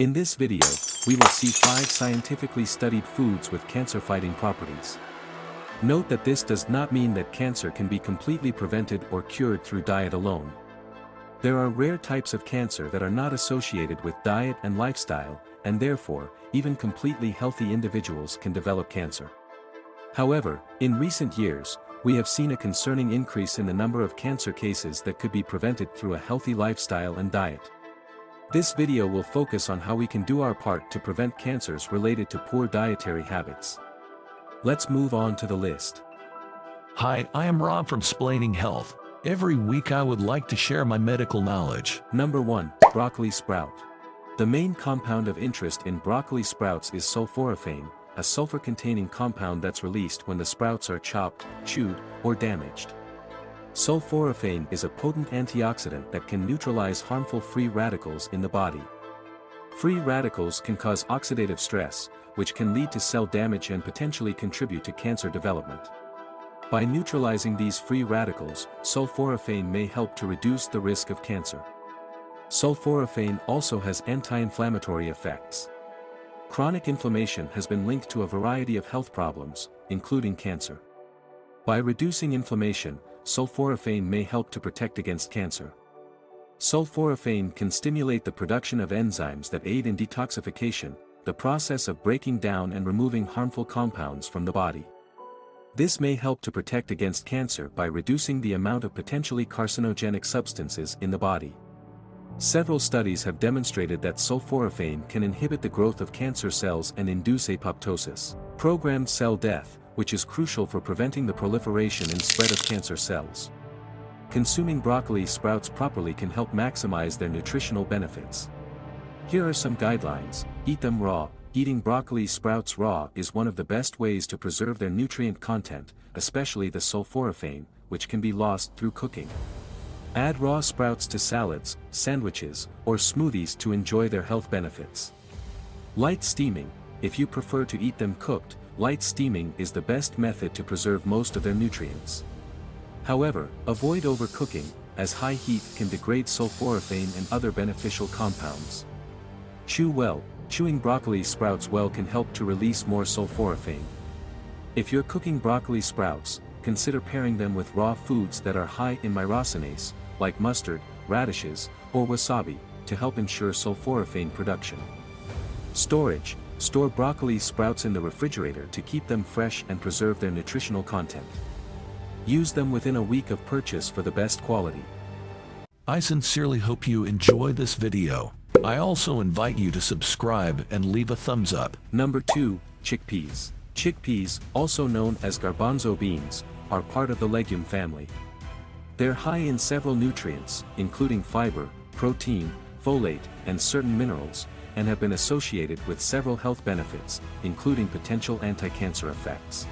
In this video, we will see 5 scientifically studied foods with cancer-fighting properties. Note that this does not mean that cancer can be completely prevented or cured through diet alone. There are rare types of cancer that are not associated with diet and lifestyle, and therefore, even completely healthy individuals can develop cancer. However, in recent years, we have seen a concerning increase in the number of cancer cases that could be prevented through a healthy lifestyle and diet. This video will focus on how we can do our part to prevent cancers related to poor dietary habits. Let's move on to the list. Hi, I am Rob from Splaining Health. Every week I would like to share my medical knowledge. Number 1. Broccoli sprout. The main compound of interest in broccoli sprouts is sulforaphane, a sulfur-containing compound that's released when the sprouts are chopped, chewed, or damaged. Sulforaphane is a potent antioxidant that can neutralize harmful free radicals in the body. Free radicals can cause oxidative stress, which can lead to cell damage and potentially contribute to cancer development. By neutralizing these free radicals, sulforaphane may help to reduce the risk of cancer. Sulforaphane also has anti-inflammatory effects. Chronic inflammation has been linked to a variety of health problems, including cancer. By reducing inflammation, sulforaphane may help to protect against cancer. Sulforaphane can stimulate the production of enzymes that aid in detoxification, the process of breaking down and removing harmful compounds from the body. This may help to protect against cancer by reducing the amount of potentially carcinogenic substances in the body. Several studies have demonstrated that sulforaphane can inhibit the growth of cancer cells and induce apoptosis, programmed cell death, which is crucial for preventing the proliferation and spread of cancer cells. Consuming broccoli sprouts properly can help maximize their nutritional benefits. Here are some guidelines. Eat them raw. Eating broccoli sprouts raw is one of the best ways to preserve their nutrient content, especially the sulforaphane, which can be lost through cooking. Add raw sprouts to salads, sandwiches, or smoothies to enjoy their health benefits. Light steaming. If you prefer to eat them cooked, light steaming is the best method to preserve most of their nutrients. However, avoid overcooking, as high heat can degrade sulforaphane and other beneficial compounds. Chew well. Chewing broccoli sprouts well can help to release more sulforaphane. If you're cooking broccoli sprouts, consider pairing them with raw foods that are high in myrosinase, like mustard, radishes, or wasabi, to help ensure sulforaphane production. Storage. Store broccoli sprouts in the refrigerator to keep them fresh and preserve their nutritional content. Use them within a week of purchase for the best quality. I sincerely hope you enjoy this video. I also invite you to subscribe and leave a thumbs up. Number 2. Chickpeas. Chickpeas, also known as garbanzo beans, are part of the legume family. They're high in several nutrients, including fiber, protein, folate, and certain minerals, and have been associated with several health benefits, including potential anti-cancer effects.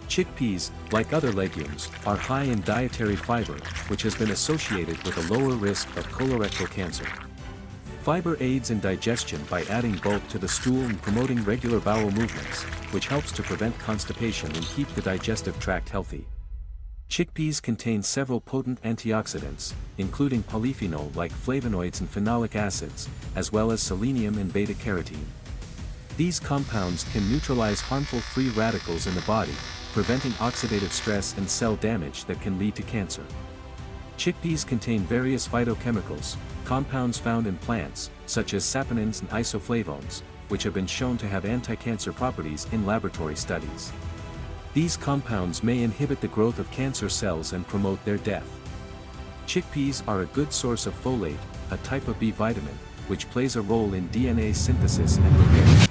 Chickpeas, like other legumes, are high in dietary fiber, which has been associated with a lower risk of colorectal cancer. Fiber aids in digestion by adding bulk to the stool and promoting regular bowel movements, which helps to prevent constipation and keep the digestive tract healthy. Chickpeas contain several potent antioxidants, including polyphenol like flavonoids and phenolic acids, as well as selenium and beta-carotene. These compounds can neutralize harmful free radicals in the body, preventing oxidative stress and cell damage that can lead to cancer. Chickpeas contain various phytochemicals, compounds found in plants, such as saponins and isoflavones, which have been shown to have anti-cancer properties in laboratory studies. These compounds may inhibit the growth of cancer cells and promote their death. Chickpeas are a good source of folate, a type of B vitamin, which plays a role in DNA synthesis and repair.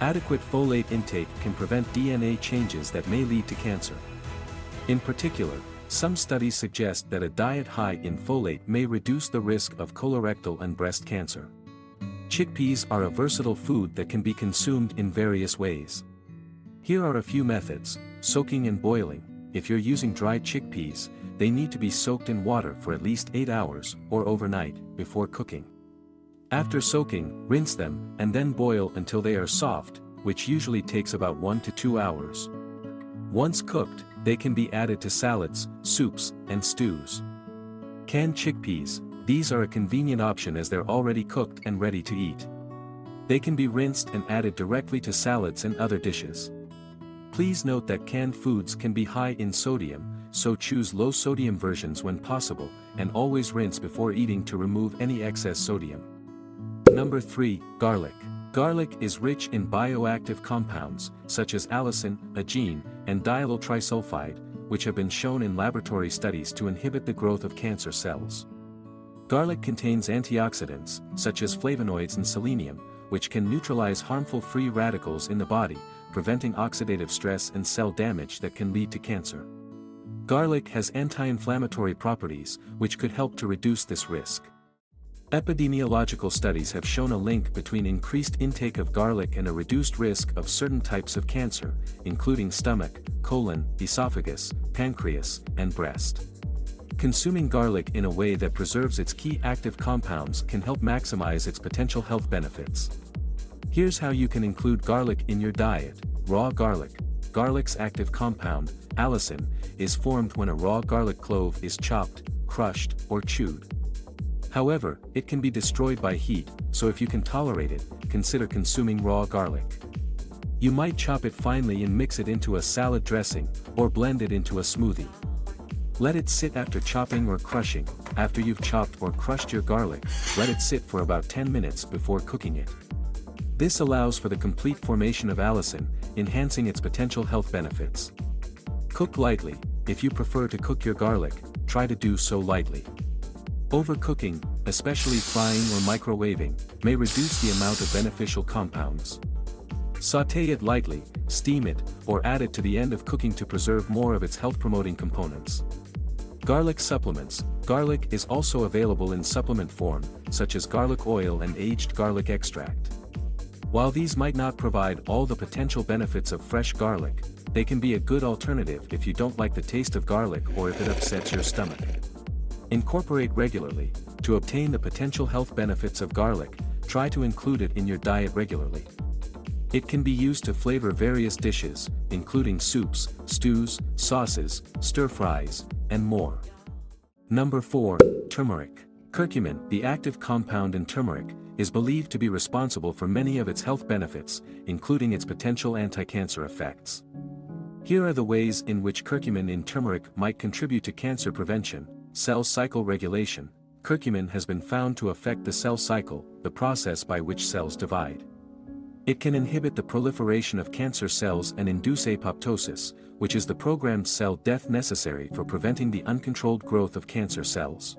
Adequate folate intake can prevent DNA changes that may lead to cancer. In particular, some studies suggest that a diet high in folate may reduce the risk of colorectal and breast cancer. Chickpeas are a versatile food that can be consumed in various ways. Here are a few methods: soaking and boiling. If you're using dried chickpeas, they need to be soaked in water for at least 8 hours, or overnight, before cooking. After soaking, rinse them, and then boil until they are soft, which usually takes about 1 to 2 hours. Once cooked, they can be added to salads, soups, and stews. Canned chickpeas, these are a convenient option as they're already cooked and ready to eat. They can be rinsed and added directly to salads and other dishes. Please note that canned foods can be high in sodium, so choose low-sodium versions when possible, and always rinse before eating to remove any excess sodium. Number 3. Garlic. Garlic is rich in bioactive compounds, such as allicin, a gene, and diallyl trisulfide, which have been shown in laboratory studies to inhibit the growth of cancer cells. Garlic contains antioxidants, such as flavonoids and selenium, which can neutralize harmful free radicals in the body, preventing oxidative stress and cell damage that can lead to cancer. Garlic has anti-inflammatory properties, which could help to reduce this risk. Epidemiological studies have shown a link between increased intake of garlic and a reduced risk of certain types of cancer, including stomach, colon, esophagus, pancreas, and breast. Consuming garlic in a way that preserves its key active compounds can help maximize its potential health benefits. Here's how you can include garlic in your diet. Raw garlic. Garlic's active compound, allicin, is formed when a raw garlic clove is chopped, crushed, or chewed. However, it can be destroyed by heat, so if you can tolerate it, consider consuming raw garlic. You might chop it finely and mix it into a salad dressing, or blend it into a smoothie. Let it sit after chopping or crushing. After you've chopped or crushed your garlic, let it sit for about 10 minutes before cooking it. This allows for the complete formation of allicin, enhancing its potential health benefits. Cook lightly. If you prefer to cook your garlic, try to do so lightly. Overcooking, especially frying or microwaving, may reduce the amount of beneficial compounds. Sauté it lightly, steam it, or add it to the end of cooking to preserve more of its health-promoting components. Garlic supplements. Garlic is also available in supplement form, such as garlic oil and aged garlic extract. While these might not provide all the potential benefits of fresh garlic, they can be a good alternative if you don't like the taste of garlic or if it upsets your stomach. Incorporate regularly. To obtain the potential health benefits of garlic, try to include it in your diet regularly. It can be used to flavor various dishes, including soups, stews, sauces, stir-fries, and more. Number 4. Turmeric. Curcumin, the active compound in turmeric, is believed to be responsible for many of its health benefits, including its potential anti-cancer effects. Here are the ways in which curcumin in turmeric might contribute to cancer prevention. Cell cycle regulation. Curcumin has been found to affect the cell cycle, the process by which cells divide. It can inhibit the proliferation of cancer cells and induce apoptosis, which is the programmed cell death necessary for preventing the uncontrolled growth of cancer cells.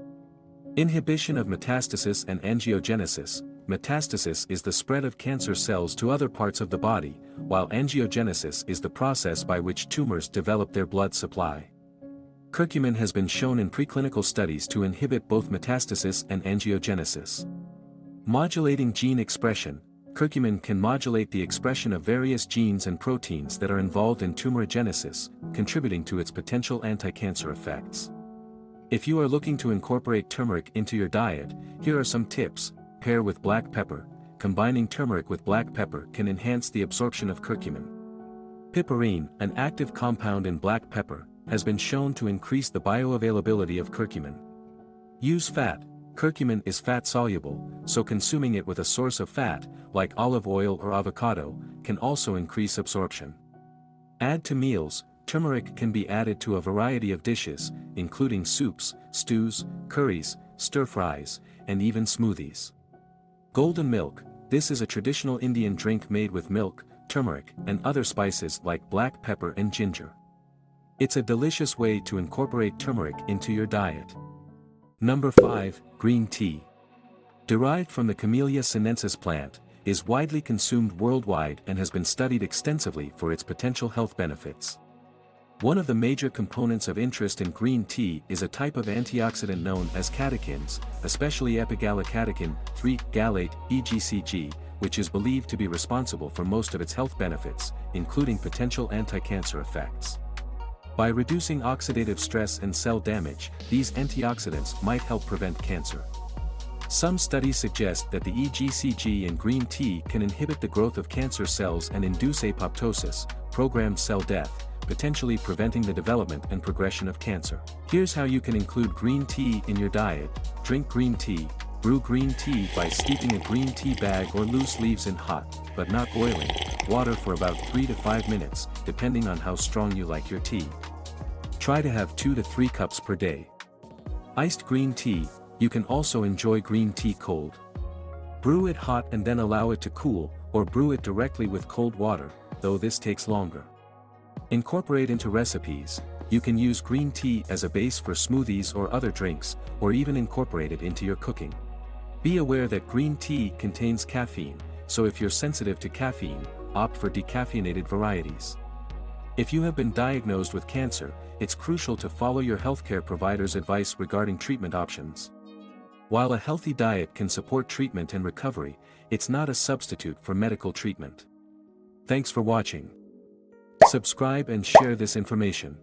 Inhibition of metastasis and angiogenesis. Metastasis is the spread of cancer cells to other parts of the body, while angiogenesis is the process by which tumors develop their blood supply. Curcumin has been shown in preclinical studies to inhibit both metastasis and angiogenesis. Modulating gene expression. Curcumin can modulate the expression of various genes and proteins that are involved in tumorigenesis, contributing to its potential anti-cancer effects. If you are looking to incorporate turmeric into your diet, here are some tips. Pair with black pepper. Combining turmeric with black pepper can enhance the absorption of curcumin. Piperine, an active compound in black pepper, has been shown to increase the bioavailability of curcumin. Use fat. Curcumin is fat-soluble, so consuming it with a source of fat, like olive oil or avocado, can also increase absorption. Add to meals. Turmeric can be added to a variety of dishes, including soups, stews, curries, stir-fries, and even smoothies. Golden milk. This is a traditional Indian drink made with milk, turmeric, and other spices like black pepper and ginger. It's a delicious way to incorporate turmeric into your diet. Number 5. Green tea. Derived from the Camellia sinensis plant, is widely consumed worldwide and has been studied extensively for its potential health benefits. One of the major components of interest in green tea is a type of antioxidant known as catechins, especially epigallocatechin 3 gallate, EGCG, which is believed to be responsible for most of its health benefits, including potential anti-cancer effects. By reducing oxidative stress and cell damage, these antioxidants might help prevent cancer. Some studies suggest that the EGCG in green tea can inhibit the growth of cancer cells and induce apoptosis, programmed cell death, potentially preventing the development and progression of cancer. Here's how you can include green tea in your diet. Drink green tea. Brew green tea by steeping a green tea bag or loose leaves in hot, but not boiling, water for about 3 to 5 minutes, depending on how strong you like your tea. Try to have 2 to 3 cups per day. Iced green tea, you can also enjoy green tea cold. Brew it hot and then allow it to cool, or brew it directly with cold water, though this takes longer. Incorporate into recipes. You can use green tea as a base for smoothies or other drinks, or even incorporate it into your cooking. Be aware that green tea contains caffeine, so if you're sensitive to caffeine, opt for decaffeinated varieties. If you have been diagnosed with cancer, it's crucial to follow your healthcare provider's advice regarding treatment options. While a healthy diet can support treatment and recovery, it's not a substitute for medical treatment. Thanks for watching. Subscribe and share this information.